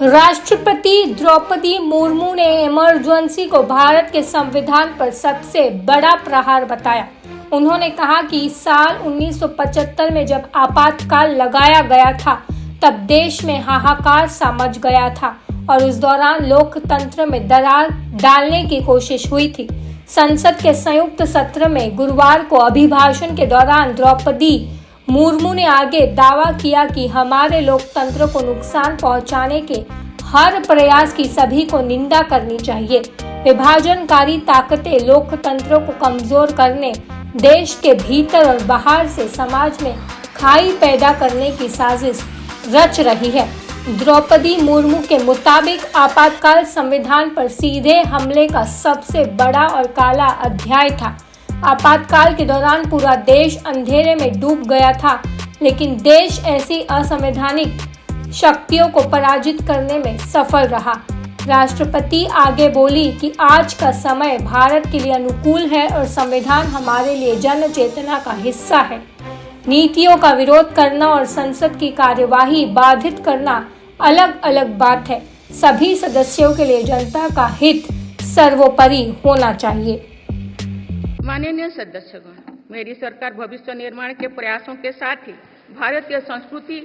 राष्ट्रपति द्रौपदी मुर्मू ने इमरजेंसी को भारत के संविधान पर सबसे बड़ा प्रहार बताया। उन्होंने कहा कि साल 1975 में जब आपातकाल लगाया गया था तब देश में हाहाकार सा मच गया था और उस दौरान लोकतंत्र में दरार डालने की कोशिश हुई थी। संसद के संयुक्त सत्र में गुरुवार को अभिभाषण के दौरान द्रौपदी मुर्मू ने आगे दावा किया कि हमारे लोकतंत्र को नुकसान पहुंचाने के हर प्रयास की सभी को निंदा करनी चाहिए। विभाजनकारी ताकतें लोकतंत्र को कमजोर करने, देश के भीतर और बाहर से समाज में खाई पैदा करने की साजिश रच रही है। द्रौपदी मुर्मू के मुताबिक आपातकाल संविधान पर सीधे हमले का सबसे बड़ा और काला अध्याय था। आपातकाल के दौरान पूरा देश अंधेरे में डूब गया था, लेकिन देश ऐसी असंवैधानिक शक्तियों को पराजित करने में सफल रहा। राष्ट्रपति आगे बोली कि आज का समय भारत के लिए अनुकूल है और संविधान हमारे लिए जन चेतना का हिस्सा है। नीतियों का विरोध करना और संसद की कार्यवाही बाधित करना अलग अलग बात है। सभी सदस्यों के लिए जनता का हित सर्वोपरि होना चाहिए। माननीय सदस्यगण, मेरी सरकार भविष्य निर्माण के प्रयासों के साथ ही भारतीय संस्कृति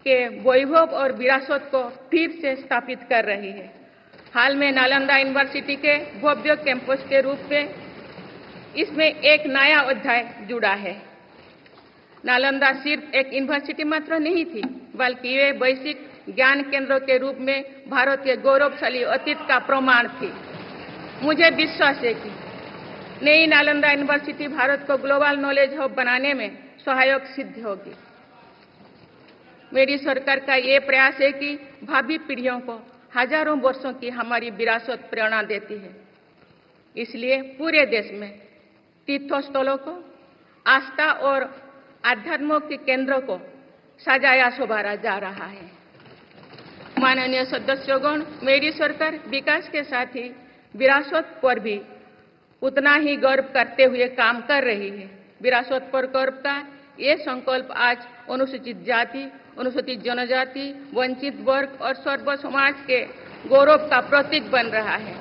के वैभव और विरासत को फिर से स्थापित कर रही है। हाल में नालंदा यूनिवर्सिटी के भव्य कैंपस के रूप में इसमें एक नया अध्याय जुड़ा है। नालंदा सिर्फ एक यूनिवर्सिटी मात्र नहीं थी, बल्कि ये वैश्विक ज्ञान केंद्र के रूप में भारत के गौरवशाली अतीत का प्रमाण थी। मुझे विश्वास है कि नई नालंदा यूनिवर्सिटी भारत को ग्लोबल नॉलेज हब बनाने में सहायक सिद्ध होगी। मेरी सरकार का ये प्रयास है कि भावी पीढ़ियों को हजारों वर्षों की हमारी विरासत प्रेरणा देती है। इसलिए पूरे देश में तीर्थस्थलों को, आस्था और आध्यात्म के केंद्रों को सजाया संवारा जा रहा है। माननीय सदस्यगण, मेरी सरकार विकास के साथ ही विरासत पर भी उतना ही गर्व करते हुए काम कर रही है। विरासत पर गर्व का ये संकल्प आज अनुसूचित जाति, अनुसूचित जनजाति, वंचित वर्ग और सर्व समाज के गौरव का प्रतीक बन रहा है।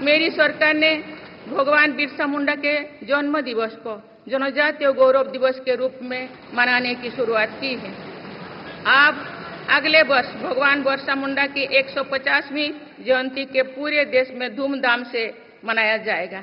मेरी सरकार ने भगवान बिरसा मुंडा के जन्म दिवस को जनजातीय गौरव दिवस के रूप में मनाने की शुरुआत की है। अब अगले वर्ष भगवान बिरसा मुंडा की 150वीं जयंती के पूरे देश में धूमधाम से मनाया जाएगा।